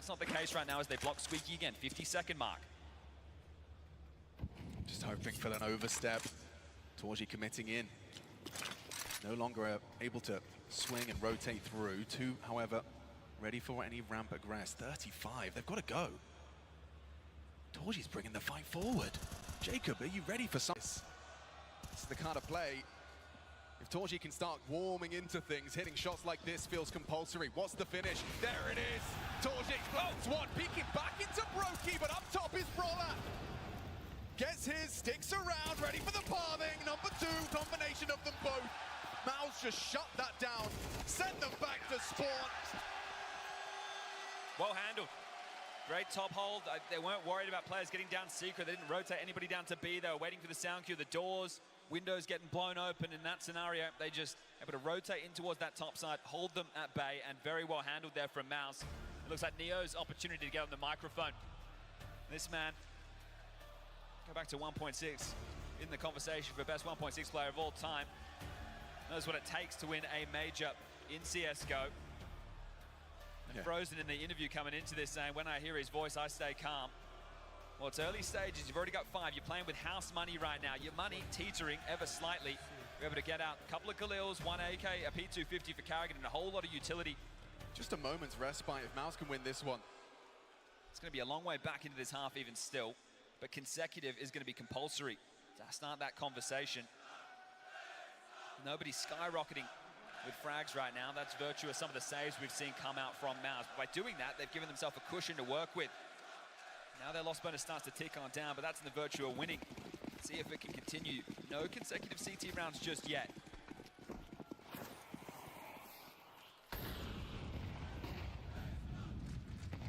that's not the case right now as they block Squeaky again. 50-second mark. Just hoping for an overstep. Torji committing in. No longer able to swing and rotate through. Two, however, ready for any ramp aggress. 35, they've got to go. Torji's bringing the fight forward. Jacob, are you ready for something? This is the kind of play. If Torji can start warming into things, hitting shots like this feels compulsory. What's the finish? There it is. Torji explodes one, peeking back into Brokey, but up top is Brawler. Gets his, sticks around, ready for the parting. Number two, combination of them both. MOUZ just shut that down, send them back to spawn. Well handled. Great top hold. They weren't worried about players getting down secret. They didn't rotate anybody down to B. They were waiting for the sound cue, the doors, windows getting blown open. In that scenario, they just able to rotate in towards that top side, hold them at bay, and very well handled there from MOUZ. It looks like Neo's opportunity to get on the microphone. This man, go back to 1.6 in the conversation for best 1.6 player of all time. Knows what it takes to win a major in CSGO. And yeah. Frozen in the interview coming into this saying, when I hear his voice, I stay calm. Well, it's early stages. You've already got 5. You're playing with house money right now. Your money teetering ever slightly. You're able to get out a couple of Galils, 1 AK, a P250 for Karrigan, and a whole lot of utility. Just a moment's respite if MOUZ can win this one. It's going to be a long way back into this half even still, but consecutive is going to be compulsory to start that conversation. Nobody's skyrocketing with frags right now. That's virtue of some of the saves we've seen come out from MOUZ. By doing that, they've given themselves a cushion to work with. Now their loss bonus starts to tick on down, but that's in the virtue of winning. Let's see if it can continue. No consecutive CT rounds just yet.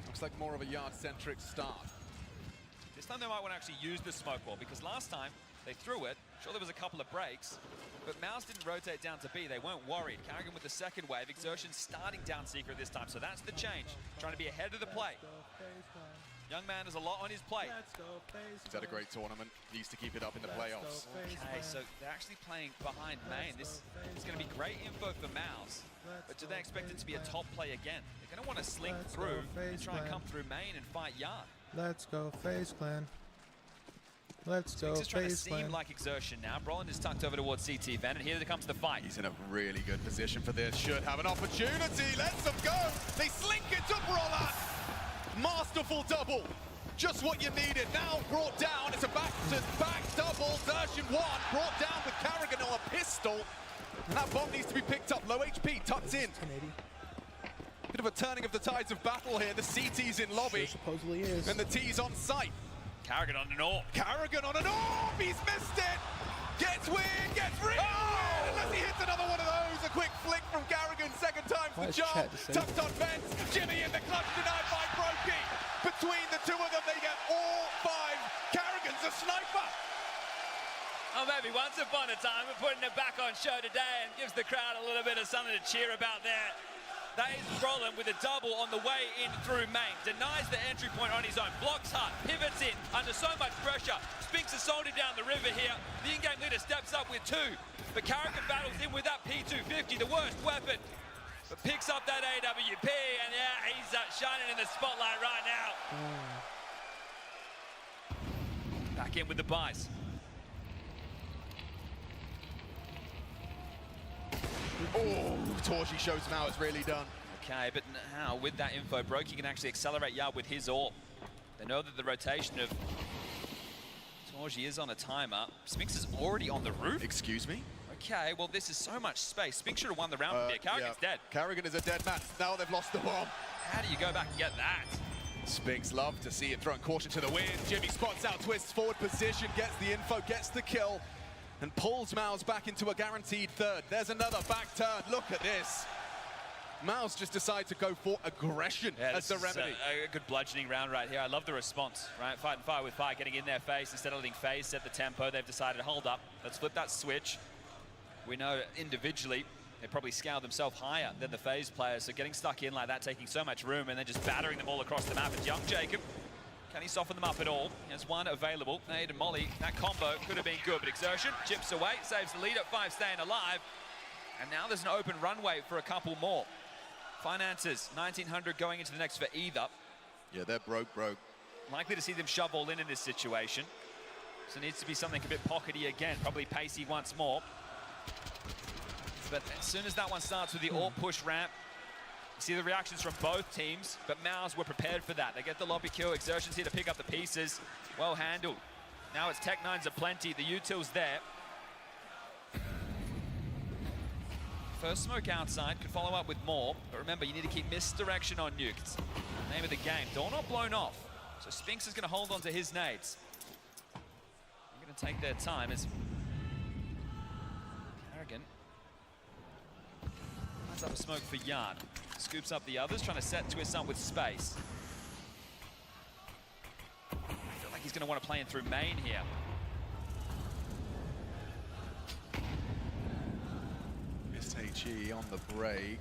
Looks like more of a yard-centric start. This time they might want to actually use the smoke wall, because last time they threw it. Sure, there was a couple of breaks, but MOUZ didn't rotate down to B. They weren't worried. Karrigan with the second wave. Exertion starting down secret this time, so that's the change. Trying to be ahead of the play. Young man has a lot on his plate. He's had a great tournament. Needs to keep it up in the playoffs. Okay, so they're actually playing behind main. This is going to be great info for MOUZ, but do they expect it to be a top play again? They're going to want to slink through and try and come through main and fight yard. Let's go FaZe Clan. Let's go Spinx is trying to FaZe Clan. seem like exertion now. Brollan is tucked over towards CT Ven, and here comes the fight. He's in a really good position for this. Should have an opportunity. Lets them go. They slink it to Brawler. Masterful double. Just what you needed. Now brought down. It's a back-to-back double. Version 1 brought down with Karrigan on a pistol. And that bomb needs to be picked up. Low HP, tucked in. 1080. Bit of a turning of the tides of battle here. The CT's in lobby. Sure supposedly is. And the T's on site. Karrigan on an AWP. Karrigan on an AWP. He's missed it. Gets weird. Gets really weird. Unless he hits another one of those. A quick flick from Karrigan. Second time's the job. Tucked on fence. Jimmy in the clutch, denied by Brokey. Between the two of them, they get all 5. Karrigan's a sniper. Oh, maybe once upon a time, we're putting it back on show today and gives the crowd a little bit of something to cheer about there. That is Brollan with a double on the way in through main. Denies the entry point on his own. Blocks hard, pivots in, under so much pressure. Spinx has sold him down the river here. The in-game leader steps up with 2. But Karrigan battles in with that P250, the worst weapon. But picks up that AWP, and yeah, he's shining in the spotlight right now. Back in with the buys. Oh, Torji shows now it's really done. Okay, but now with that info, Brokey can actually accelerate yard with his AWP. They know that the rotation of Torji is on a timer. Spinx is already on the roof. Excuse me? Okay, well, this is so much space. Spinx should have won the round from here. Karrigan's dead. Karrigan is a dead man. Now they've lost the bomb. How do you go back and get that? Spinx love to see it throwing caution to the wind. Jimmy spots out, twists forward position, gets the info, gets the kill, and pulls MOUZ back into a guaranteed third. There's another back turn. Look at this. MOUZ just decide to go for aggression as the remedy. A good bludgeoning round right here. I love the response, right? Fight and fire with fire, getting in their face. Instead of letting FaZe set the tempo, they've decided, hold up, let's flip that switch. We know individually, they probably scaled themselves higher than the FaZe players, so getting stuck in like that, taking so much room, and then just battering them all across the map. It's young Jacob. Can he soften them up at all? He has one available. Nade and Molly, that combo could have been good, but Exertion chips away, saves the lead at 5, staying alive. And now there's an open runway for a couple more. Finances, 1900 going into the next for either. Yeah, they're broke. Likely to see them shove all in this situation. So it needs to be something a bit pockety again, probably pacey once more. But as soon as that one starts with the AWP push ramp, you see the reactions from both teams, but MOUZ were prepared for that. They get the lobby kill, Exertion's here to pick up the pieces. Well handled. Now it's Tech9's aplenty, the util's there. First smoke outside, could follow up with more, but remember, you need to keep misdirection on nuke. It's the name of the game. Door not blown off, so Spinx is going to hold on to his nades. They're going to take their time as Karrigan lines up a smoke for Yard. Scoops up the others, trying to set Twist up with space. I feel like he's going to want to play in through main here. HE on the break.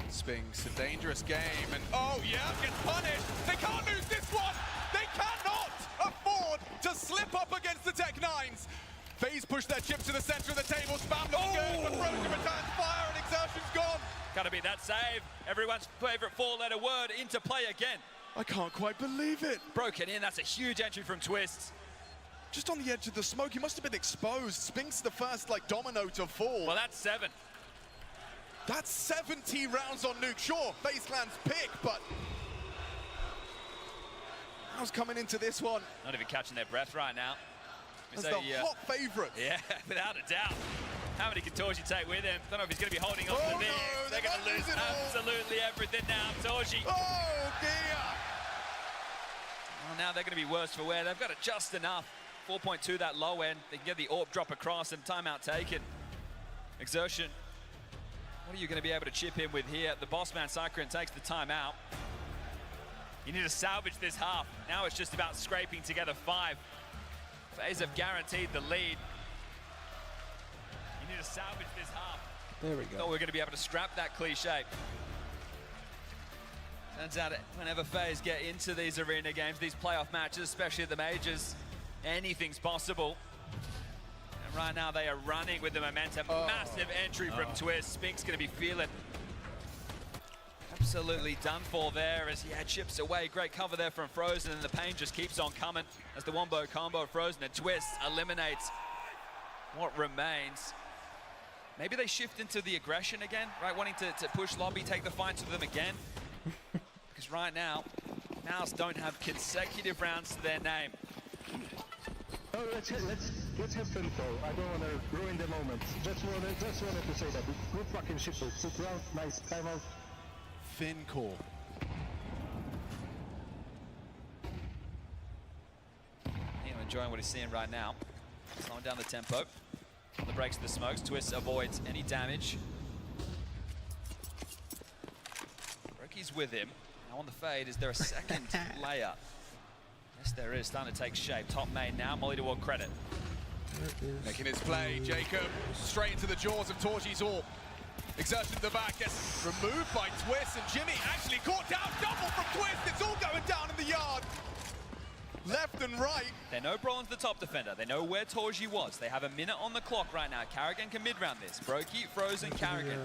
Spinx, a dangerous game, and oh yeah, gets punished. They can't lose this one. They cannot afford to slip up against the Tech9s. FaZe push their chip to the center of the table. Spam looks good, but Frozen returns fire, and Exertion's gone. Gotta be that save. Everyone's favorite four-letter word into play again. I can't quite believe it. Broken in, that's a huge entry from Twist. Just on the edge of the smoke, he must have been exposed. Spinx the first domino to fall. Well, that's 7. That's 70 rounds on nuke. Sure, FaZe Clan's pick, but how's coming into this one? Not even catching their breath right now. As the hot favourite. Yeah, without a doubt. How many can Torji take with him? Don't know if he's going to be holding on to this. No, they're going to lose absolutely everything now. Torji. Oh, dear. Well, now they're going to be worse for wear. They've got it just enough. 4.2 that low end. They can get the AWP drop across and timeout taken. Exertion. What are you going to be able to chip in with here? The boss man, Cyclone, takes the timeout. You need to salvage this half. Now it's just about scraping together 5. FaZe have guaranteed the lead. You need to salvage this half. There we go. Thought we were going to be able to scrap that cliche. Turns out whenever FaZe get into these arena games, these playoff matches, especially at the majors, anything's possible. And right now they are running with the momentum. Massive entry from Twist. Spinx going to be feeling absolutely done for there as he chips away. Great cover there from Frozen, and the pain just keeps on coming as the wombo combo of Frozen and Twist eliminates what remains. Maybe they shift into the aggression again, right? Wanting to push lobby, take the fight to them again. Because right now, MOUZ don't have consecutive rounds to their name. No, let's have fun though. I don't want to ruin the moment. Just wanted to say that. Good fucking shit. 6 rounds, nice timeout. FinCore. Enjoying what he's seeing right now. Slowing down the tempo. On the breaks of the smokes, Twist avoids any damage. Broki's with him. Now on the fade, is there a second layer? Yes, there is. Starting to take shape. Top main now. Molly toward credit. Making his play. Jacob straight into the jaws of Torji's AWP. Exertion to the back, gets removed by Twist, and Jimmy actually caught down. Double from Twist. It's all going down in the yard. Left and right. They know Brolin's the top defender. They know where Torji was. They have a minute on the clock right now. Karrigan can mid-round this. Broky, Frozen, Karrigan.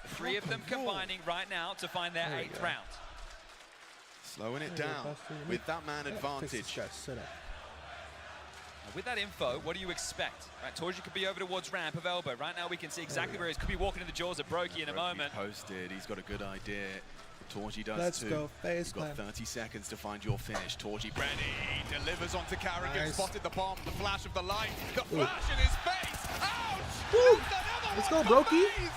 3 of them combining right now to find their 8th round. Slowing it down with that man advantage. With that info, what do you expect? Right, Torji could be over towards ramp of elbow. Right now we can see exactly where he is. Could be walking in the jaws of Broky in a moment. Posted. He's got a good idea. Torji does Let's too. go, FaZe You've got Clan. 30 seconds to find your finish. Torji ready, delivers onto Karrigan, Nice. spotted the bomb, the flash of the light, the flash in his face. Ouch! Woo! That's another Let's one go, for Broky. FaZe.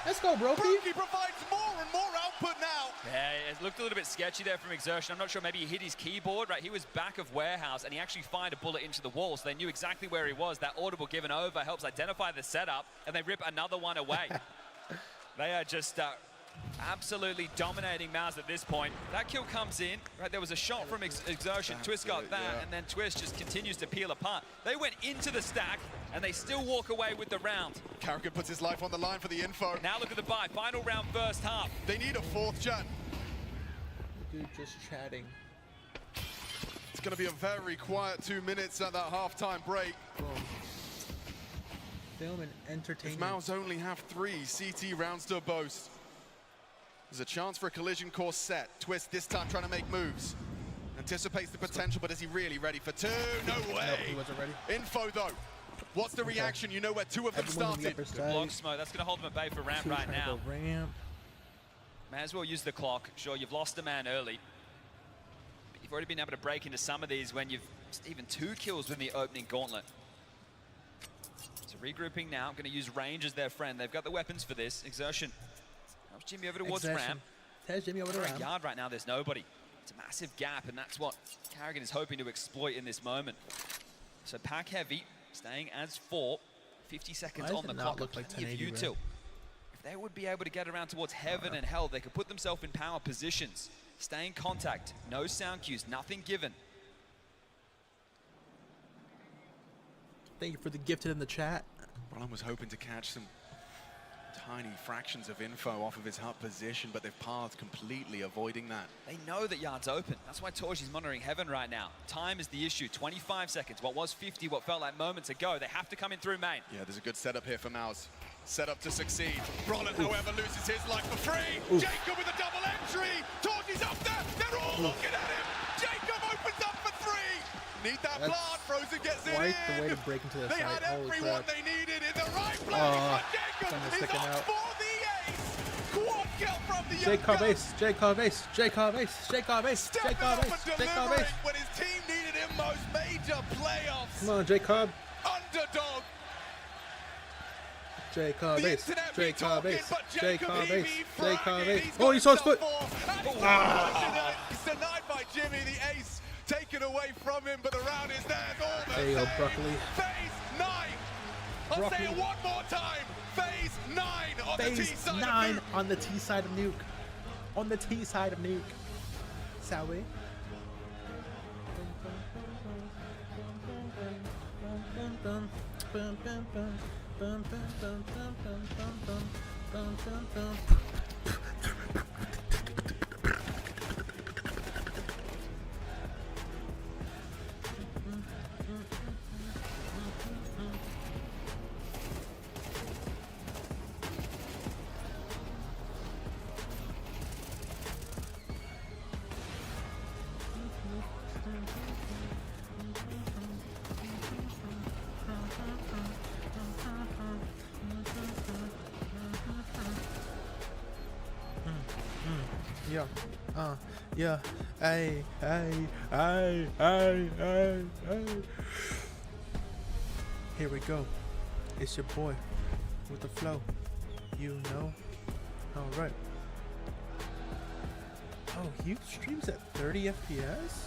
Let's go, Broky. Broky provides more and more output now. Yeah, it looked a little bit sketchy there from Exertion. I'm not sure, maybe he hit his keyboard, right? He was back of warehouse and he actually fired a bullet into the wall, so they knew exactly where he was. That audible given over helps identify the setup, and they rip another one away. They are just absolutely dominating MOUZ at this point. That kill comes in, right? There was a shot from Exertion. Twist got that, yeah. and then Twist just continues to peel apart. They went into the stack, and they still walk away with the round. Karrigan puts his life on the line for the info. Now look at the buy. Final round, first half. They need a 4th chat. Dude, just chatting. It's going to be a very quiet 2 minutes at that halftime break. Boom. Film and If entertainment. MOUZ only have 3 CT rounds to boast, there's a chance for a collision course set. Twist this time trying to make moves. anticipates the potential, but is he really ready for two? No way. Nope, he wasn't ready. Info though. What's the reaction? You know where two of them Everyone on the started. upper side. Block smoke. That's going to hold them at bay for ramp Two right trying to now. go ramp. May as well use the clock. Sure, you've lost a man early. But you've already been able to break into some of these when you've even 2 kills within the opening gauntlet. So regrouping now. Going to use range as their friend. They've got the weapons for this. Exertion. Helps Jimmy over towards Exertion. ramp. There's Jimmy over the For a ramp. yard right now, there's nobody. It's a massive gap, and that's what Karrigan is hoping to exploit in this moment. So pack heavy, staying as 4. 50 seconds Why on does the it not clock. look like Plenty of 1080, util. If they would be able to get around towards heaven and hell, they could put themselves in power positions. Stay in contact, no sound cues, nothing given. Thank you for the gifted in the chat. Brollan was hoping to catch some tiny fractions of info off of his hut position, but they've pathed completely, avoiding that. They know that yard's open. That's why Torji's monitoring heaven right now. Time is the issue. 25 seconds. What was 50, what felt like moments ago. They have to come in through main. Yeah, there's a good setup here for Mouse. Set up to succeed. Brollan, however, loses his life for free. Jacob with a double entry. Torji's up there. They're all looking at him. Jacob opens up for 3. Need that That's plant. Frozen gets it quite in. the way to break into the They site. had Holy everyone crap. they needed in the right place. Oh, But Jacob someone's is sticking up out. for the ace. Quad kill from the Jacob young gun. Ace, Jacob Ace, Jacob Ace, Jacob Ace, Stepping Jacob up Ace, and Jacob delivering Ace. when his team needed him most. Major playoffs. Come on, Jacob. Underdog. Jacob The Ace, internet be Jacob talking, Ace, but Jacob Jacob Ace, Evie Jacob frightening. Ace. He's Oh, got he saw his himself foot. four. He's denied by Jimmy. The ace taken away from him, but the round is theirs. Almost There you go, saved. Broccoli. Phase 9. I'll say Broccoli. it one more time. Phase 9 on the T Phase side 9 of Nuke. on the T side of Nuke. On the T side of Nuke. Sally. Yeah. Yeah. Hey. Here we go. It's your boy with the flow. You know. All right. Oh, he streams at 30 FPS?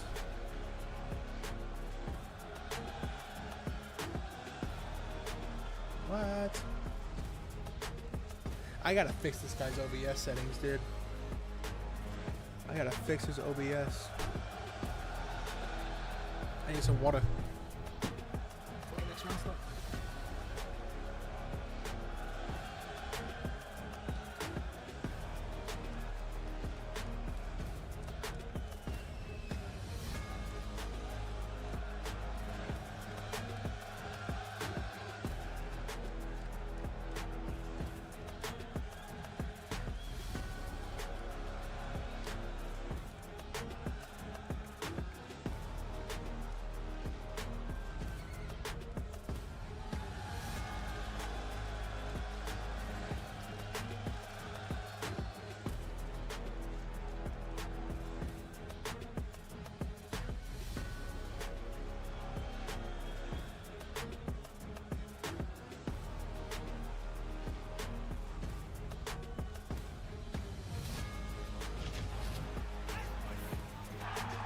What? I gotta fix this guy's OBS settings, dude. I gotta fix his OBS. I need some water.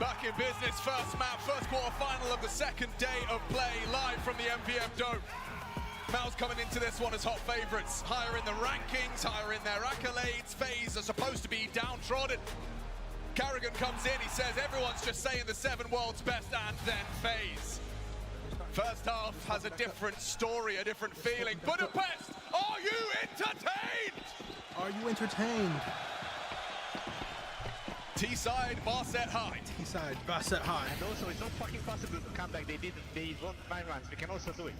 Back in business, first map, first quarter-final of the second day of play, live from the MPM Dome. Mal's coming into this one as hot favourites, higher in the rankings, higher in their accolades. FaZe are supposed to be downtrodden. Karrigan comes in, he says everyone's just saying the 7 world's best, and then FaZe. First half has a different story, a different feeling. Budapest, are you entertained? Are you entertained? T-side, bar set high. T-side, Basset High. And also, it's not fucking possible to come like they did. They won 9 rounds. We can also do it.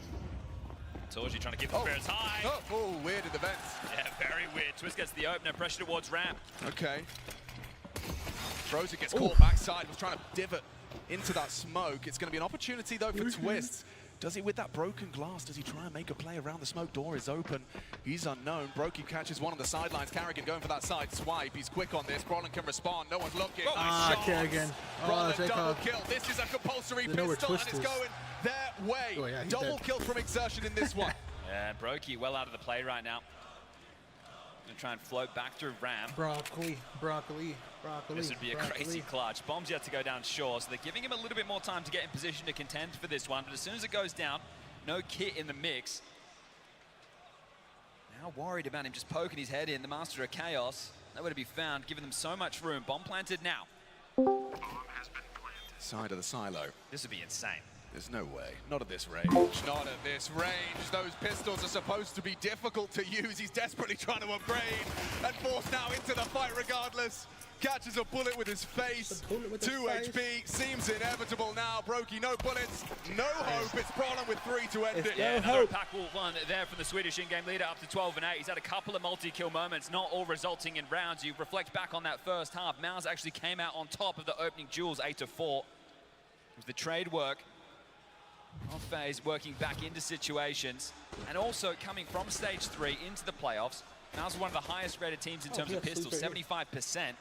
Torji trying to keep the spirits high. Oh, weird in the vents. Yeah, very weird. Twist gets the opener, pressure towards ramp. Okay. Frozen gets caught backside, was trying to divot into that smoke. It's going to be an opportunity, though, for Twists. Does he, with that broken glass, does he try and make a play around the smoke? Door is open. He's unknown. Brokey catches one on the sidelines. Carrigan going for that side swipe. He's quick on this. Brolin can respond. No one's looking. Carrigan. Brolin double kill. This is a compulsory pistol, and it's going their way. Oh, yeah, double kill from Exertion in this one. Yeah, Brokey well out of the play right now. Gonna try and float back through ramp. Broccoli. This would be a crazy clutch. Bomb's yet to go down shore, so they're giving him a little bit more time to get in position to contend for this one. But as soon as it goes down, no kit in the mix. Now worried about him just poking his head in. The Master of Chaos, nowhere to be found, giving them so much room. Bomb planted now. Side of the silo. This would be insane. There's no way. Not at this range. Not at this range. Those pistols are supposed to be difficult to use. He's desperately trying to upgrade and forced now into the fight regardless. Catches a bullet with his face. 2 HP. Seems inevitable now. Brokey, no bullets. No hope. It's Brolin with 3 to end it. Yeah, another impactful one there from the Swedish in-game leader, up to 12 and 8. He's had a couple of multi-kill moments, not all resulting in rounds. You reflect back on that first half. MOUZ actually came out on top of the opening duels, 8-4. It was the trade work of FaZe working back into situations, and also coming from stage 3 into the playoffs. MOUZ one of the highest rated teams in terms of pistols, 75%.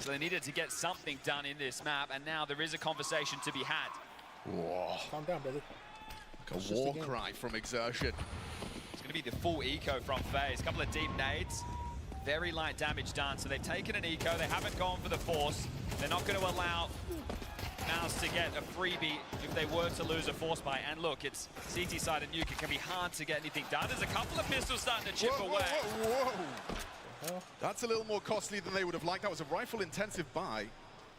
So they needed to get something done in this map, and now there is a conversation to be had. Whoa. Calm down, brother. Like a war cry from Exertion. It's going to be the full eco from FaZe. A couple of deep nades, very light damage done. So they've taken an eco, they haven't gone for the force. They're not going to allow MOUZ to get a freebie if they were to lose a force buy. And look, it's CT side and Nuke. It can be hard to get anything done. There's a couple of pistols starting to chip away. Whoa. That's a little more costly than they would have liked. That was a rifle-intensive buy.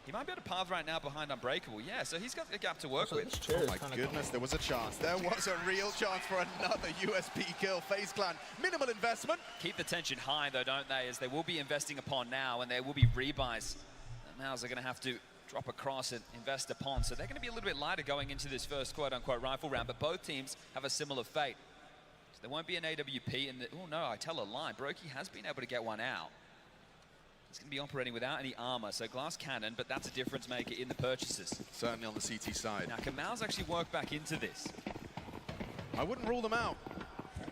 He might be able to path right now behind Unbreakable. Yeah, so he's got a gap to work with. Oh my goodness, there was a chance. There was a real chance for another USP kill. FaZe Clan, minimal investment. Keep the tension high though, don't they? As they will be investing upon now, and there will be rebuys. MOUZ are going to have to drop across and invest upon. So they're going to be a little bit lighter going into this first quote-unquote rifle round, but both teams have a similar fate. So there won't be an AWP in the... Oh no, I tell a lie. Brokey has been able to get one out. He's going to be operating without any armor, so glass cannon, but that's a difference maker in the purchases. Certainly on the CT side. Now, can MOUZ actually work back into this? I wouldn't rule them out.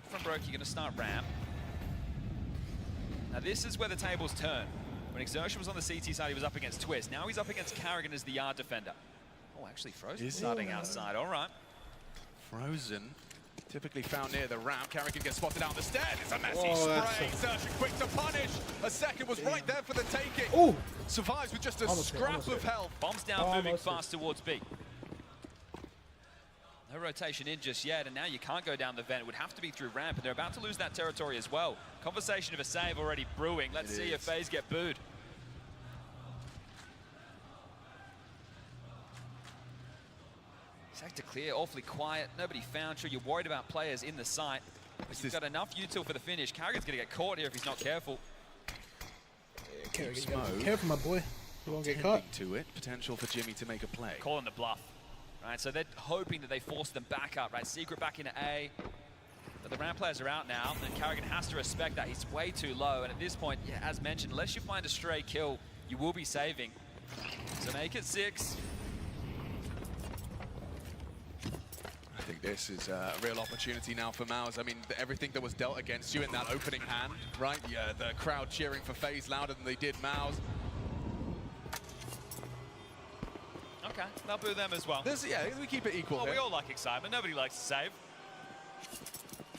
From Brokey, going to start ramp. Now this is where the tables turn. When Exertion was on the CT side, he was up against Twist. Now he's up against Carrigan as the yard defender. Oh, actually, Frozen starting outside. All right. Frozen, typically found near the ramp. Carrigan gets spotted down the stairs. It's a messy spray. Exertion quick to punish. A second was right there for the taking. Oh! Survives with just a scrap of health. Bombs down, moving fast towards B. No rotation in just yet, and now you can't go down the vent. It would have to be through ramp, and they're about to lose that territory as well. Conversation of a save already brewing. Let's see if FaZe get booed. Sector clear, awfully quiet. Nobody found. Sure, you're worried about players in the site. But you've got enough util for the finish. Carrigan's going to get caught here if he's not careful. Carrigan, careful, my boy. You won't get caught. To it. Potential for Jimmy to make a play. Calling the bluff. Right, so they're hoping that they force them back up, right? Secret back into A. But the ramp players are out now, and Carrigan has to respect that. He's way too low, and at this point, yeah, as mentioned, unless you find a stray kill, you will be saving. So make it 6. I think this is a real opportunity now for MOUZ. I mean, everything that was dealt against you in that opening hand, right? Yeah, the crowd cheering for FaZe louder than they did MOUZ. Okay, they'll boo them as well. Yeah, we keep it equal. Well, we all like excitement. Nobody likes to save.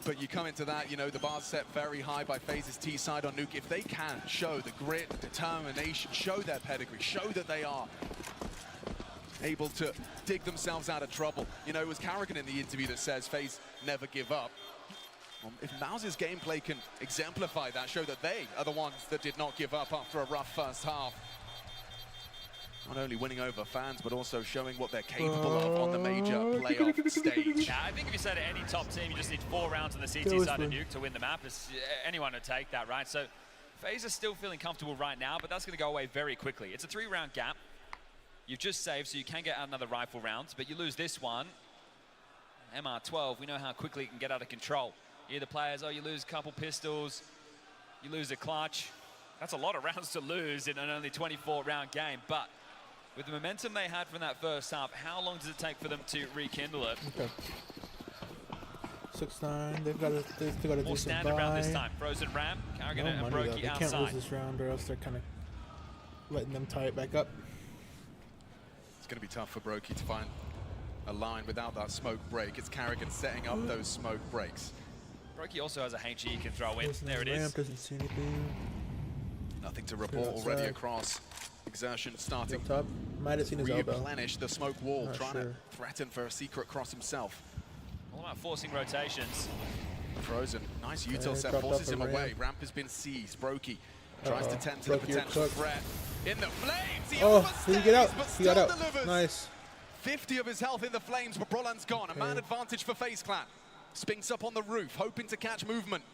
But you come into that, you know, the bar's set very high by FaZe's T side on Nuke. If they can show the grit, the determination, show their pedigree, show that they are able to dig themselves out of trouble. You know, it was Carrigan in the interview that says FaZe never give up. Well, if MOUZ's gameplay can exemplify that, show that they are the ones that did not give up after a rough first half. Not only winning over fans, but also showing what they're capable of on the major playoff stage. Yeah, I think if you say to any top team, you just need 4 rounds on the CT side of Nuke to win the map. Anyone would take that, right? So FaZe are still feeling comfortable right now, but that's going to go away very quickly. It's a 3-round gap. You've just saved, so you can get out another rifle round, but you lose this one. MR12, we know how quickly it can get out of control. Either players, oh, you lose a couple pistols, you lose a clutch. That's a lot of rounds to lose in an only 24-round game, but With the momentum they had from that first half, how long does it take for them to rekindle it? Okay. 6-9. They've got to do More some standard round this buy. time. Frozen Ram, Karrigan No and money, though. Brokey They can't outside. lose this round, or else they're kind of letting them tie it back up. It's going to be tough for Brokey to find a line without that smoke break. It's Karrigan setting up those smoke breaks. Brokey also has a HE he can throw in. Listen, There it ramp is. doesn't see anything. Nothing to report already outside. across. Exertion starting Up top. Might have seen his elbow. replenish the smoke wall, Not trying sure. to threaten for a secret cross himself. All about forcing rotations. Frozen, nice util Okay, set, dropped forces off him the away. ramp. Ramp has been seized. Brokey tries to Uh-oh. tend to the Brokey, you're potential cooked. threat. In the flames, he Oh, overstays, did he get out? but He still got out. delivers. Nice. 50 of his health in the flames, but Brolan's gone. A man Okay. advantage for FaZe Clan. Spinks up on the roof, hoping to catch movement.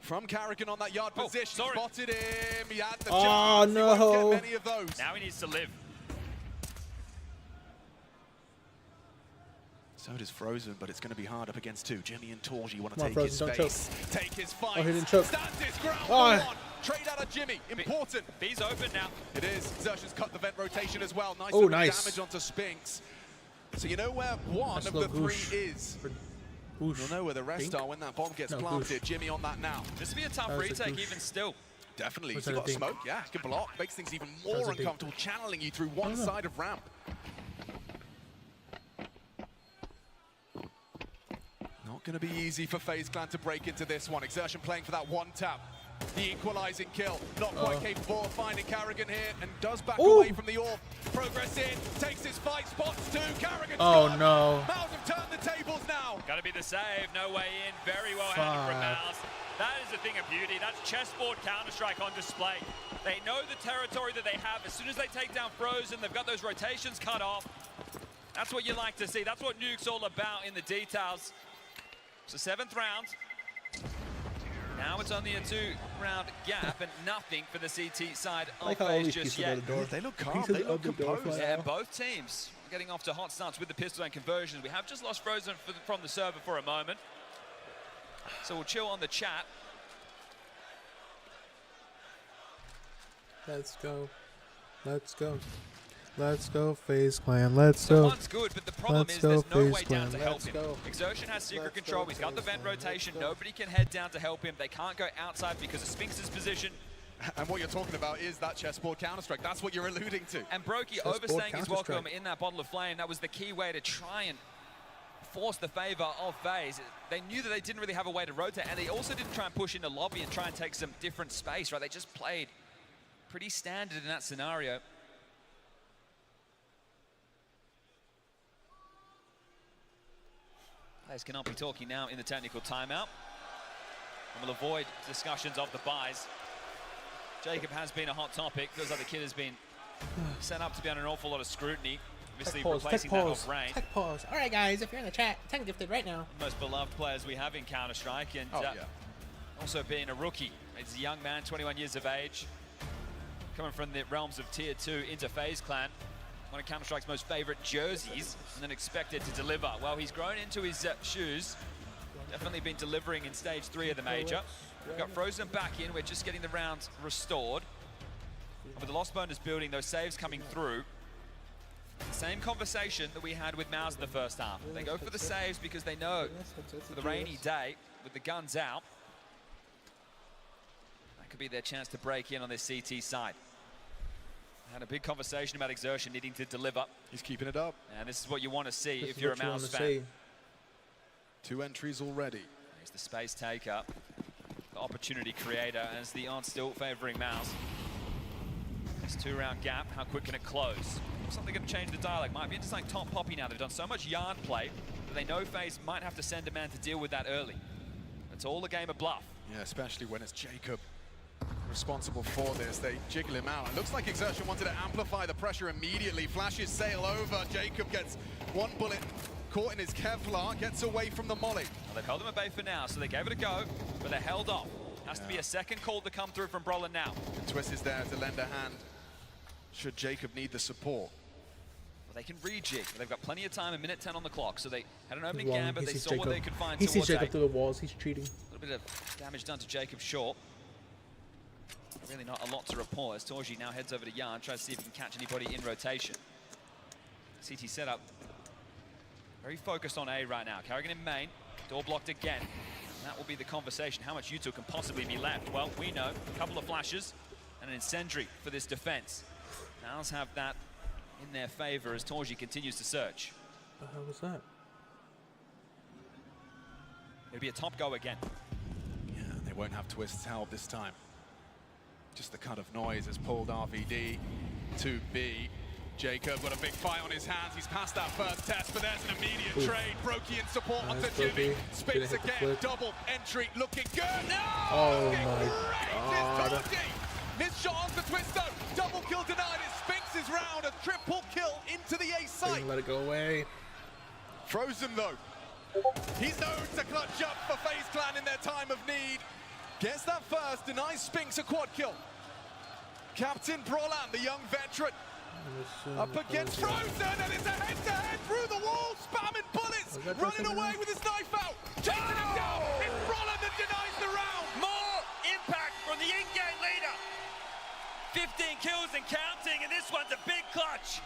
From Karrigan on that yard Oh, position, sorry. spotted him. He had the Oh, chance. He won't no. get many of those. Now he needs to live. So does Frozen, but it's going to be hard up against two. Jimmy and Torji want to Come on, take his Frozen, don't space, take his fight. Oh, he didn't choke. Stands his ground Oh. for one. Trade out of Jimmy, important. B's open now. It is. Exertion's cut the vent rotation as well. Nice Oh, little nice. damage onto Spinks. So you know where one Nice of the little three goosh. is. Whoosh. You'll know where the rest Dink? are when that bomb gets No, planted. goosh. Jimmy on that now. This would be a tough That was a retake goosh. even still. Definitely. Was He's that a got dink? smoke. Yeah, he can block. Makes things even was more a dink. uncomfortable, channeling you through one know. side of ramp. Not going to be easy for FaZe Clan to break into this one. Exertion playing for that one tap. The equalizing kill. Not quite capable of finding Karrigan here, and does back Ooh. away from the orb. Progress in, takes his fight, spots two. Karrigan's Oh, gone. no. Mouse have turned the tables now. Got to be the save. No way in. Very well handled from Fuck. Mouse. That is a thing of beauty. That's chessboard Counter-Strike on display. They know the territory that they have. As soon as they take down Frozen, they've got those rotations cut off. That's what you like to see. That's what Nuke's all about in the details. So 7th round. Now it's only a 2-round gap and nothing for the CT side I like of how all FaZe these just pieces of yet. the door. They look calm, Pieces they look of the door composed. fly Yeah, out. both teams getting off to hot starts with the pistol and conversions. We have just lost Frozen from the server for a moment. So we'll chill on the chat. Let's go. Let's go. Let's go, FaZe Clan. Let's So go. one's good, but the problem Let's is go, there's no FaZe way down Clan. to help Let's him. go. Exertion has secret Let's control. go, He's got the FaZe vent Clan. rotation. Let's go. Nobody can head down to help him. They can't go outside because of Spinks' position. And what you're talking about is that chessboard Counter-Strike. That's what you're alluding to. And Brokey Chessboard overstaying his welcome Counter-Strike. in that bottle of flame. That was the key way to try and force the favor of FaZe. They knew that they didn't really have a way to rotate, and they also didn't try and push into lobby and try and take some different space, right? They just played pretty standard in that scenario. Players cannot be talking now in the technical timeout. And we'll avoid discussions of the buys. Jacob has been a hot topic. Feels like the kid has been set up to be under an awful lot of scrutiny. Obviously replacing that of Rain. Tech pause. All right, guys, if you're in the chat, Tech Gifted right now. Most beloved players we have in Counter-Strike, and Oh, yeah. also being a rookie. He's a young man, 21 years of age, coming from the realms of Tier 2 into FaZe Clan. One of Counter-Strike's most favorite jerseys, and then expected to deliver. Well, he's grown into his shoes. Definitely been delivering in stage 3 of the major. We've got Frozen back in. We're just getting the round restored. With the Lost Boners building, those saves coming through. Same conversation that we had with Mouse in the first half. They go for the saves because they know for the rainy day, with the guns out, that could be their chance to break in on this CT side. Had a big conversation about Exertion needing to deliver, He's keeping it up. and this is what you want to see This if is you're a what you Mouse wanna fan. see. 2 entries already. Here's the space taker, the opportunity creator, as the odds still favoring Mouse. This 2-round gap, how quick can it close? Something going to change the dialogue. Might be into something top poppy now. They've done so much yard play that they know FaZe might have to send a man to deal with that early. It's all a game of bluff. Yeah, especially when it's Jacob responsible for this. They jiggle him out. It looks like Exertion wanted to amplify the pressure immediately. Flashes sail over. Jacob gets one bullet caught in his Kevlar, gets away from the molly. Well, they've held him at bay for now, so they gave it a go, but they held off. Has to be a second call to come through from Brolin now. Twist is there to lend a hand should Jacob need the support. Well, they can rejig. They've got plenty of time, 1:10 on the clock, so they had an opening Wrong. gambit. He They sees saw what Jacob. they could find He sees towards Jacob A. through the walls. He's cheating. A little bit of damage done to Jacob Short. Really not a lot to report as Torji now heads over to Yarn, tries to see if he can catch anybody in rotation. CT setup. Very focused on A right now. Karrigan in main, door blocked again. And that will be the conversation. How much U2 can possibly be left? Well, we know a couple of flashes and an incendiary for this defense. Nows have that in their favor as Torji continues to search. What the hell was that? It'll be a top go again. Yeah, they won't have Twist's help this time. Just the cut of noise has pulled RVD to B. Jacob got a big fight on his hands. He's passed that first test, but there's an immediate trade. Brokey in support onto Jimmy. Spins again, double entry, looking good. No! Oh my god. Missed shot onto Twisto. Double kill denied. It Spinks' round. A triple kill into the A site. Let it go away. Frozen though. He's known to clutch up for FaZe Clan in their time of need. Gets that first, denies Spinks a quad kill. Captain Prolan, the young veteran, up against Frozen, and it's a head-to-head through the wall, spamming bullets, running away with his knife out, chasing him down. It's Prolan that denies the round. More impact from the in-game leader. 15 kills and counting, and this one's a big clutch.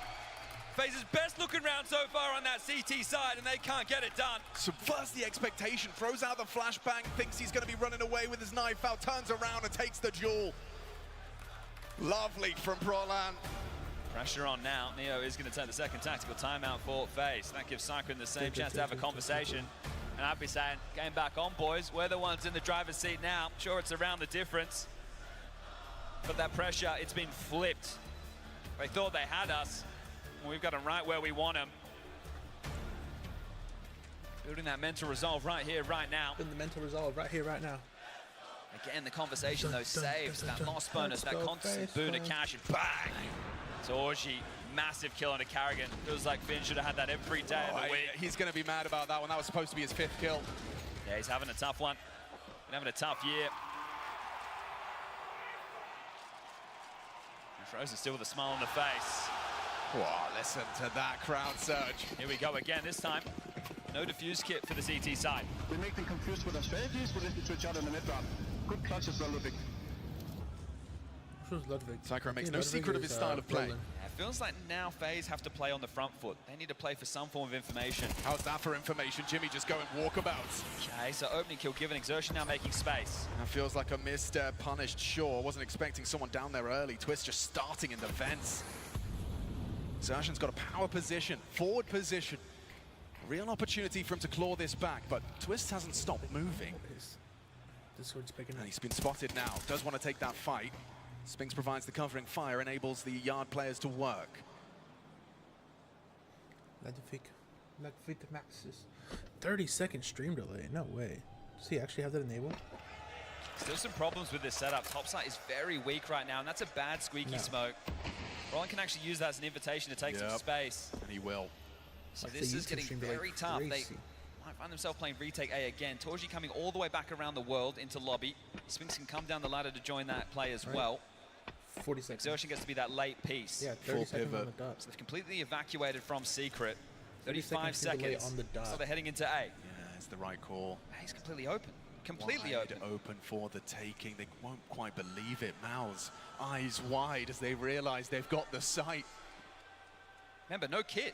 FaZe's best looking round so far on that CT side, and they can't get it done. Subverts the expectation, throws out the flashbang, thinks he's going to be running away with his knife out, turns around and takes the duel. Lovely from Prolan. Pressure on now. Neo is going to take the second tactical timeout for FaZe. That gives Cyclone the same chance to have a conversation. And I'd be saying, game back on, boys. We're the ones in the driver's seat now. Sure, it's around the difference. But that pressure, it's been flipped. They thought they had us. We've got them right where we want them. Building that mental resolve right here, right now. Building the mental resolve right here, right now. Again, the conversation, those saves, that loss bonus, that constant boon of cash, and bang! Torji, massive kill on a Karrigan. Feels like Finn should have had that every day of the week. He's going to be mad about that one. That was supposed to be his 5th kill. Yeah, he's having a tough one. Been having a tough year. And Frozen still with a smile on the face. Wow, listen to that crowd surge. Here we go again, this time. No defuse kit for the CT side. We make them confused with our strategies, we listen to each other in the mid round. Good clutch as well, Ludwig. Ludwig. Psycho makes no secret of his style of play. Yeah, it feels like now FaZe have to play on the front foot. They need to play for some form of information. How's that for information? Jimmy just going walkabouts. Okay, so opening kill given, Exertion now making space. That feels like a missed punished, sure. Wasn't expecting someone down there early. Twist just starting in the vents. Exertion's got a power position, forward position. Real opportunity for him to claw this back, but Twist hasn't stopped moving. This sword's picking up. And he's been spotted now. Does want to take that fight. Spinks provides the covering fire, enables the Yard players to work. Ludwig Maxis. 30-second stream delay. No way. Does he actually have that enabled? Still some problems with this setup. Topside is very weak right now, and that's a bad squeaky smoke. Roland can actually use that as an invitation to take some space. And he will. So this is getting very tough. They might find themselves playing retake A again. Torji coming all the way back around the world into lobby. Spinks can come down the ladder to join that play as well. 40 seconds. Exertion gets to be that late piece. Yeah, 30 seconds on the dot. So they've completely evacuated from Secret. 35 seconds on the dot. So they're heading into A. Yeah, it's the right call. He's completely open. Completely wide open. For the taking. They won't quite believe it. Mouths, eyes wide as they realize they've got the sight. Remember, no kit.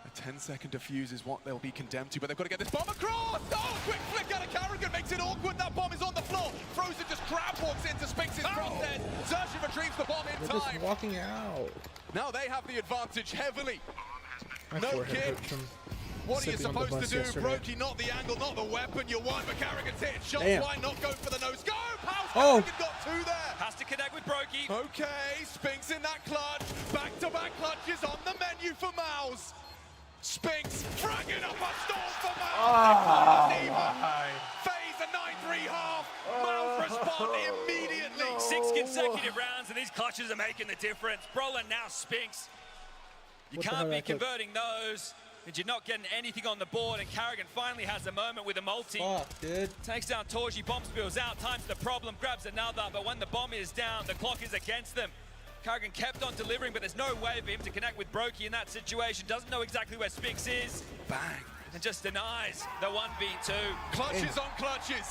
A 10-second defuse is what they'll be condemned to, but they've got to get this bomb across! Oh, quick flick out of Karrigan makes it awkward. That bomb is on the floor. Frozen just crab walks into Spinks' crosshairs. Xerxes retrieves the bomb in They're time. just walking out. Now they have the advantage heavily. My No forehead kick. hurt from What are you sipping on the supposed to bus do? yesterday. Brokey, not the angle, not the weapon you want, but Karrigan's hitting shots. Damn. Why not go for the nose? Go! How's Oh. Karrigan got two there? Has to connect with Brokey. Okay, Spinks in that clutch. Back-to-back clutches on the menu for Mouse. Spinks fragging up a storm for Mouse. FaZe a 9-3 half. Mouse respond immediately. 6 consecutive rounds, and these clutches are making the difference. Brolin now Spinks. You What the can't hell be that took? converting those, and you're not getting anything on the board, and Karrigan finally has a moment with a multi. Fuck, dude. Takes down Torji, bomb spills out, time's the problem, grabs another, but when the bomb is down, the clock is against them. Karrigan kept on delivering, but there's no way for him to connect with Brokey in that situation. Doesn't know exactly where Spinks is. Bang. And just denies the 1v2. Clutches on clutches.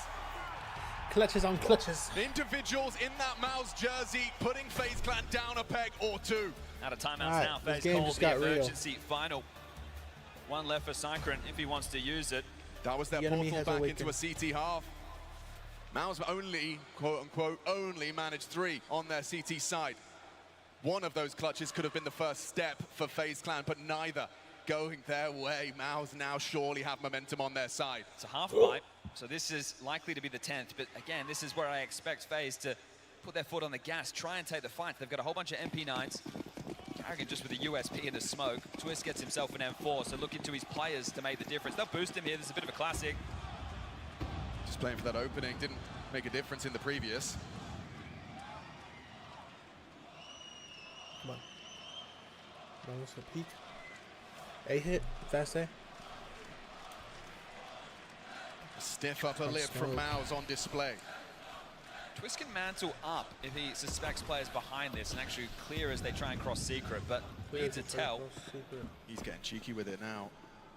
Clutches on clutches. Individuals in that Mouse jersey putting FaZe Clan down a peg or two. Out of timeouts Alright, now. this FaZe game called just the got real. emergency final. One left for Syncron if he wants to use it. That was their The enemy portal has back into a awakened. CT half. Mouse only, quote unquote, only managed 3 on their CT side. One of those clutches could have been the first step for FaZe Clan, but neither going their way. Mouse now surely have momentum on their side. It's a half pipe, so this is likely to be the 10th. But again, this is where I expect FaZe to put their foot on the gas, try and take the fight. They've got a whole bunch of MP9s. Karrigan just with a USP and a smoke. Twist gets himself an M4, so looking to his players to make the difference. They'll boost him here. This is a bit of a classic. Just playing for that opening, didn't make a difference in the previous. Come on. Mouse a peek. A hit. Fast A. A stiff upper That's lip from smoke. Mouse on display. Twist can mantle up if he suspects players behind this and actually clear as they try and cross secret, but needs to tell. He's getting cheeky with it now.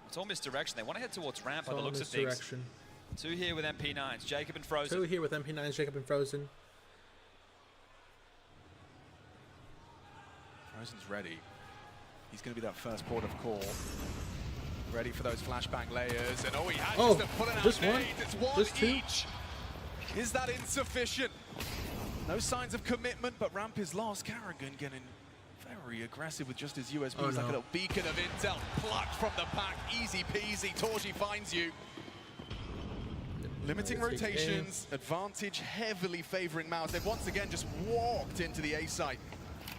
It's all misdirection. They want to head towards ramp by It's the all looks of things. misdirection. 2 here with MP9s. Jacob and Frozen. 2 here with MP9s, Jacob and Frozen. Frozen's ready. He's going to be that first port of call. Ready for those flashbang layers. And oh, he had Oh, just pulling out just one? nades. It's one Just 2? each. Is that insufficient? No signs of commitment, but ramp is lost. Karrigan getting very aggressive with just his USBs, Oh, like no. a little beacon of intel. Plucked from the pack, easy peasy. Torji finds you. Limiting Let's take rotations, advantage heavily favoring Mouse. They've once again just walked into the A site.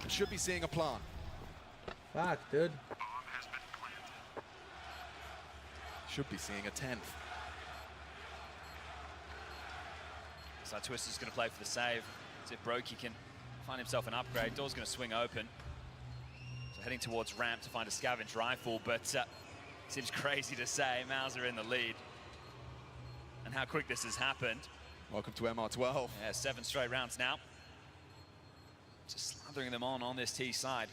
Should be seeing a plant. Fuck, dude. Should be seeing a 10th. So Twister's going to play for the save. See if Brokey can find himself an upgrade. Door's going to swing open. So heading towards ramp to find a scavenge rifle, but seems crazy to say. Mauser in the lead. And how quick this has happened. Welcome to MR12. Yeah, 7 straight rounds now. Just slathering them on this T side.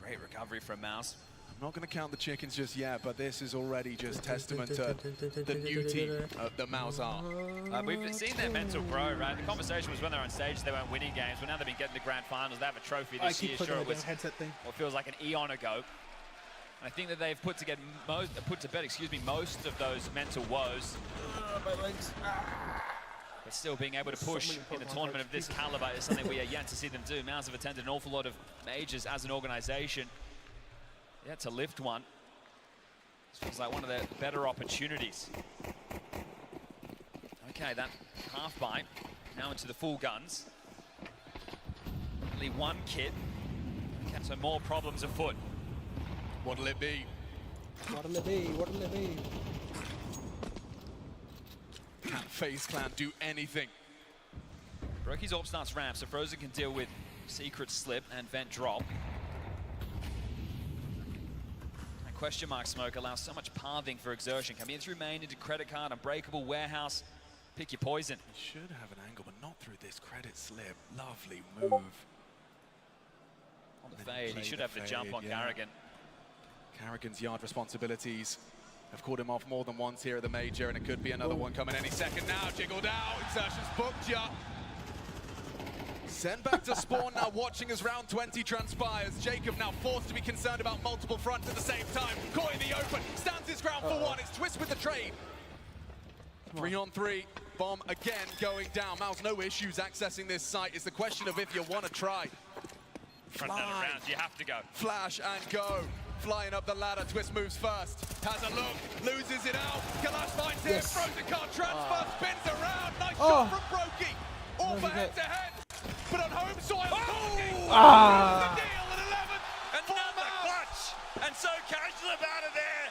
Great recovery from Mouse. I'm not going to count the chickens just yet, but this is already just testament to the new team the Mouse are. We've seen their mental grow, right? The conversation was when they're on stage, they weren't winning games, but now they've been getting to grand finals. They have a trophy I this keep year. clicking Sure, the it was headset thing. what feels like an eon ago. And I think that they've put to bed most of those mental woes. My legs. But still being able to So push many in a Pokemon tournament of cards. this caliber is something we are yet to see them do. Mouse have attended an awful lot of majors as an organization. Yet to lift one. This feels like one of their better opportunities. Okay, that half bite. Now into the full guns. Only 1 kit. Okay, so more problems afoot. What'll it be? What'll it be? What'll it be? Can FaZe Clan do anything? Brokey's AWP starts ramp, so Frozen can deal with secret slip and vent drop. And question mark smoke allows so much pathing for Exertion. Coming in through main into credit card, unbreakable warehouse. Pick your poison. He should have an angle, but not through this credit slip. Lovely move. On the Then fade, he play should the have the jump fade, on yeah. Karrigan. Karrigan's yard responsibilities have caught him off more than once here at the major, and it could be another one coming any second now. Jiggled out, Exertion's booked ya. Sent back to spawn now, watching as round 20 transpires. Jacob now forced to be concerned about multiple fronts at the same time. Caught in the open, stands his ground for one. It's Twist with the trade. 3 on 3, bomb again going down. Mouse no issues accessing this site. It's the question of if you want to try. Front out of Fly. rounds, you have to go. Flash and go. Flying up the ladder, Twist moves first. Has a look, loses it out. Kalash finds him, Yes. Frozen can't transfer, spins around. Nice Oh. shot from Brokey. All No, for he head got- to head. But on home soil, Torji the Ah. deal at 11. Another clutch! And so Casual out of there.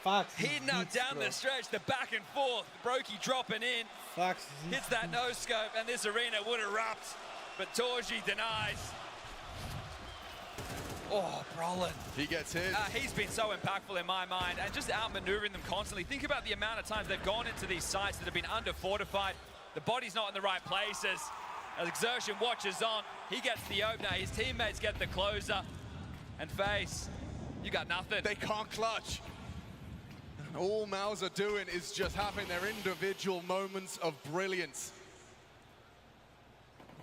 Fox. Heading out down the stretch, the back and forth. Brokey dropping in, Fox. hits that no scope, and this arena would erupt. But Torji denies. Oh, Brolin. He gets his. He's been so impactful in my mind, and just outmaneuvering them constantly. Think about the amount of times they've gone into these sites that have been under-fortified. The body's not in the right places. As Exertion watches on, he gets the opener, his teammates get the closer. And FaZe You got nothing. They can't clutch. And all MOUZ are doing is just having their individual moments of brilliance.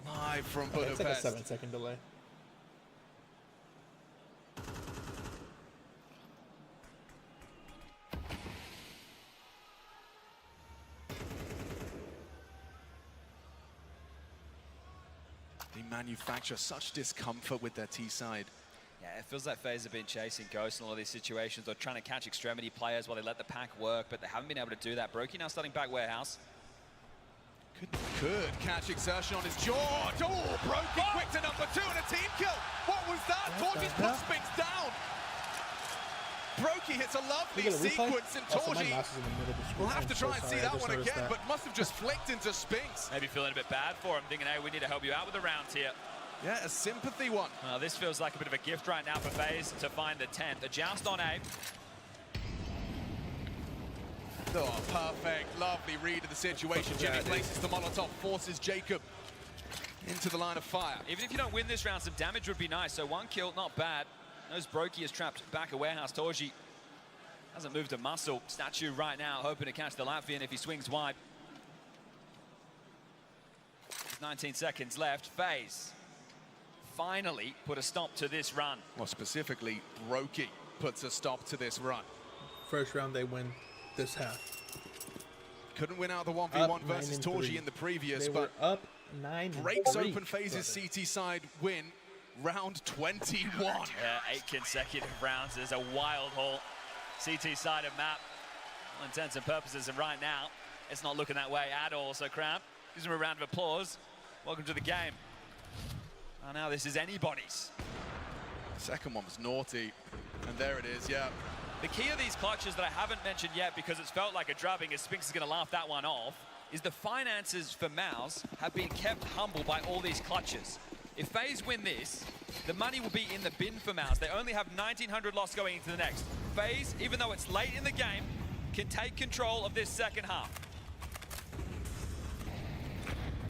Live from It's like a Budapest. 7-second delay. They manufacture such discomfort with their T-side. Yeah, it feels like FaZe have been chasing Ghost in all of these situations or trying to catch Extremity players while they let the pack work, but they haven't been able to do that. Brokey now starting back warehouse. Could catch Exertion on his jaw. Oh, Brokey quick to number 2 and a team kill. What was that? What Torji's the put hell? Spinks down. Brokey hits a lovely Look at the replay. sequence and Also, my Torji mouse is in the middle of the screen. will have I'm to so try and see sorry, I that just one noticed again, that. but must have just flicked into Spinks. Maybe feeling a bit bad for him, thinking, hey, we need to help you out with the rounds here. Yeah, a sympathy one. Well, this feels like a bit of a gift right now for FaZe to find the 10th. A joust on A. Oh, perfect. Lovely read of the situation. Jimmy Yeah, places the Molotov, forces Jacob into the line of fire. Even if you don't win this round, some damage would be nice. So 1 kill, not bad. Knows Brokey is trapped back at warehouse. Torji hasn't moved a muscle. Statue right now hoping to catch the Latvian if he swings wide. There's 19 seconds left. FaZe finally put a stop to this run. Well, specifically, Brokey puts a stop to this run. First round, they win this half. Couldn't win out the 1v1 Up versus 9-3. Torji in the previous, They were but up 9-3. breaks open FaZe's brother. CT side win. Round 21. Yeah, 8 consecutive rounds. There's a wild haul. CT side of map, all intents and purposes, and right now, it's not looking that way at all. So Cramp, gives him a round of applause. Welcome to the game. Oh, now this is anybody's. Second one was naughty, and there it is, yeah. The key of these clutches that I haven't mentioned yet, because it's felt like a drubbing, as Spinks is going to laugh that one off, is the finances for MOUZ have been kept humble by all these clutches. If FaZe win this, the money will be in the bin for MOUZ. They only have 1,900 loss going into the next. FaZe, even though it's late in the game, can take control of this second half.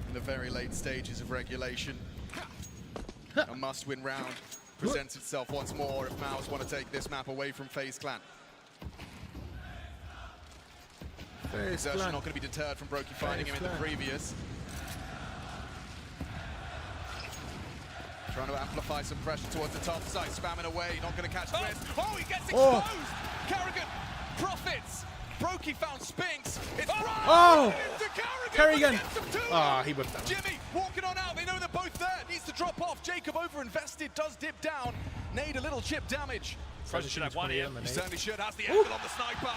In the very late stages of regulation, a must-win round presents itself once more if MOUZ want to take this map away from FaZe Clan. FaZe Exertion Clan. not going to be deterred from Brokey finding him in the Clan. previous. Trying to amplify some pressure towards the top side, spamming away, not going to catch Chris. Oh, he gets exposed! Oh. Carrigan profits! Brokey found Spinks. It's Oh! into Carrigan! Carrigan! Against them too. Ah, he whipped that one. Jimmy walking on out. They know they're both there. Needs to drop off. Jacob over-invested, does dip down. Nade a little chip damage. Frozen should have one here. He certainly should. Has the angle on the sniper.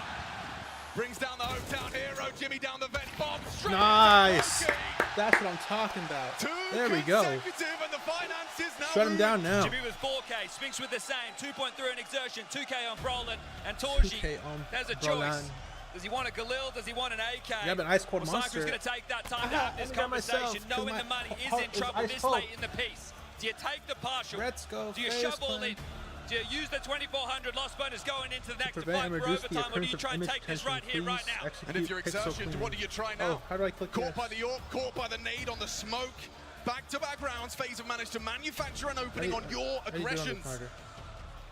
Brings down the hometown hero. Jimmy down the vent bomb. Straight Nice. into Brokey. That's what I'm talking about. Two There we go. consecutive, and the finances now Shut him move. down now. Jimmy with 4K, Spinks with the same, 2.3 on Exertion, 2K on Brolin, and Torji. 2K on There's a Brolin. choice. Does he want a Galil? Does he want an AK? Yeah, but Ice Cold well, Monster. Cypher's going to take that time to Aha, have this let me get myself, conversation, 'cause knowing my the money is heart in is trouble ice this cold. late in the piece. Do you take the partial? Let's go, Do you FaZe shove all Clan. in? Do you use the 2,400 loss bonus going into the next to Prevent fight and for reduce the overtime, or do you occurrence try of and image take this tension. right here, right Please now? And if you're execute pixel Exertion, what do you try now? Oh, how do I click Caught yes? by the York, caught by the nade on the smoke. Back-to-back rounds, FaZe have managed to manufacture an opening on your How do you do it on the aggressions. harder?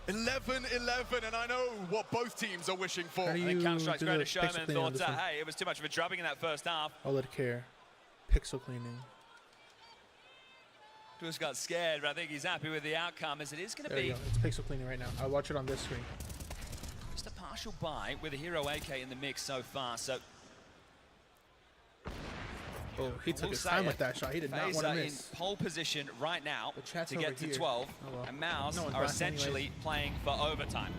11-11, and I know what both teams are wishing for. How do I think you Counter-Strike's do going the to Sherman pixel cleaning on thought, this one? hey, it was too much of a drubbing in that first half. All it care. Pixel cleaning. Just got scared, but I think he's happy with the outcome, as it is going to There you be go. It's pixel cleaning right now. I'll watch it on this screen. just a partial buy with a Hero AK in the mix so far. So Oh, he took we'll his say time it. with that shot. He did not FaZe want to are in miss. pole position right now The chat's to get over to here. 12, Oh, well. and MOUZ No one's are watching essentially anyways. playing for overtime.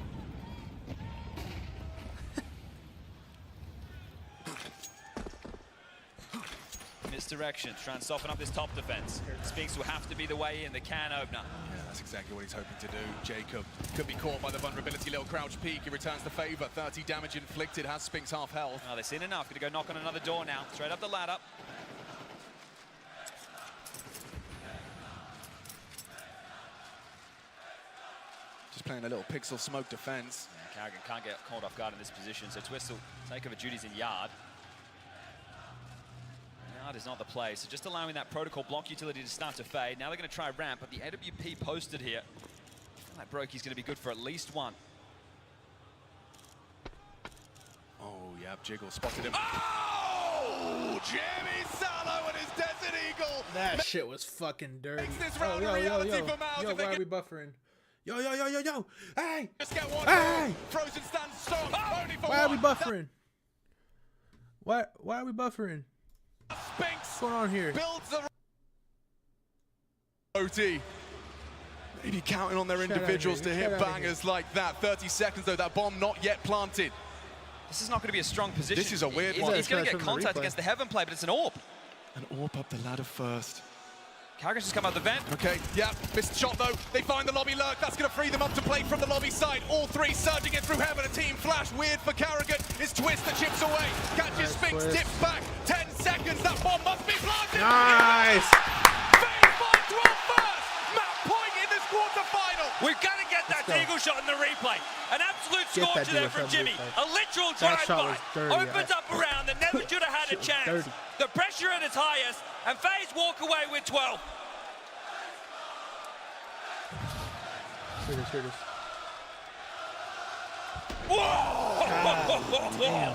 Misdirection, trying to soften up this top defense. Spinks will have to be the way in, the can opener. Yeah, that's exactly what he's hoping to do. Jacob could be caught by the vulnerability, little crouch peek. He returns the favor. 30 damage inflicted, has Spinks half health. Oh, they've seen enough. Going to go knock on another door now. Straight up the ladder. Just playing a little pixel smoke defense. Yeah, Carrigan can't get caught off guard in this position, so Twist will take over duties in Yard. Yard is not the play, so just allowing that protocol block utility to start to fade. Now they're going to try ramp, but the AWP posted here. I feel like Brokey's going to be good for at least one. Yep, Jiggle spotted him. Oh! Jimmy Salo and his Desert Eagle. That shit was fucking dirty. Makes this round a reality for Miles Yo, if they why are can- we buffering? Yo. Hey! Just get one. Hey! Frozen stands strong. Only for Why are we one. buffering? Why are we buffering? Spinks What's going on here? builds the OT. Maybe counting on their Shut out individuals here. to Shut hit out bangers like that. 30 seconds though, that bomb not yet planted. This is not going to be a strong position. This is a weird He's one. going to That's get from the contact replay. against the Heaven play, but it's an orb. An orb up the ladder first. Kargash has come out the vent. Okay, yeah, missed shot though. They find the lobby lurk. That's going to free them up to play from the lobby side. All three surging in through Heaven. A team flash. Weird for Karragan. His twist that chips away. Catches Nice Spinks, twist. dips back. 10 seconds. That bomb must be planted. Nice! Phase 5-12 first. Map point in this quarterfinal. We've got to get that Let's go. Deagle shot in the replay. An absolute Get that scorcher there Deagle from shot in the Jimmy. replay. A literal That shot drive-by. was dirty. Opens up a round that never should have had a Shit was chance. dirty. The pressure at its highest, and FaZe walk away with 12. Here it is. Whoa!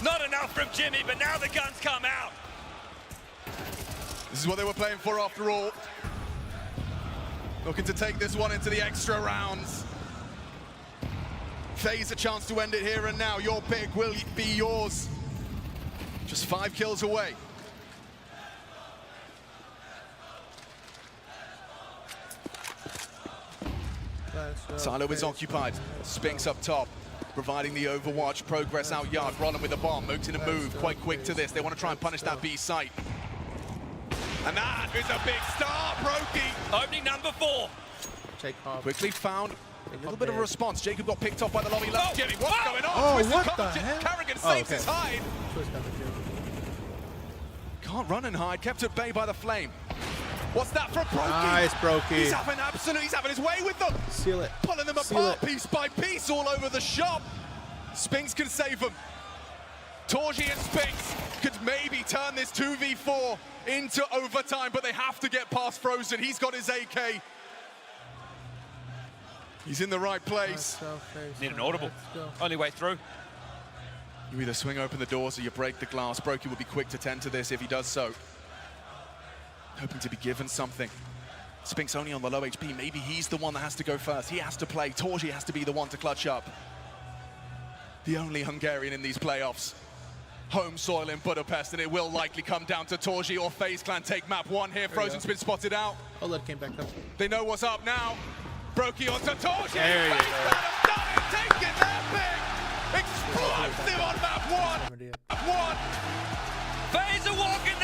Not enough from Jimmy, but now the guns come out. This is what they were playing for after all. Looking to take this one into the extra rounds. FaZe a chance to end it here and now. Your pick will be yours. Just 5 kills away. Silo is occupied. Spinks up top, providing the overwatch. Progress out yard. Rollin with the bomb. Moten a move. Quite quick to this. They want to try and punish that B site. And that is a big start, Brokey. Opening number 4. Take off. Quickly found a little bit of a dead. response. Jacob got picked off by the lobby left. Oh, Jimmy, what's oh, going on? oh, Twisted what the coverage. hell? Karragan Oh, saves okay. his hide. Twist down the field. Can't run and hide. Kept at bay by the flame. What's that for Brokey? Nice, Brokey. He's having his way with them. Seal it. Pulling them Seal apart it. piece by piece all over the shop. Spinks can save them. Torji and Spinks could maybe turn this 2v4 into overtime, but they have to get past Frozen. He's got his AK. He's in the right place. Need an audible. Let's go. Only way through. You either swing open the doors or you break the glass. Brokey will be quick to tend to this if he does so. Hoping to be given something. Spinks only on the low HP. Maybe he's the one that has to go first. He has to play. Torji has to be the one to clutch up. The only Hungarian in these playoffs. Home soil in Budapest, and it will likely come down to Torji or FaZe Clan take map 1 here. Frozen's been spotted out. OLED came back up. They know what's up now. Brokey onto Torji. There you FaZe go. Clan have done it, taking their pick. Explosive on map 1. Idea. Map 1. FaZe are walking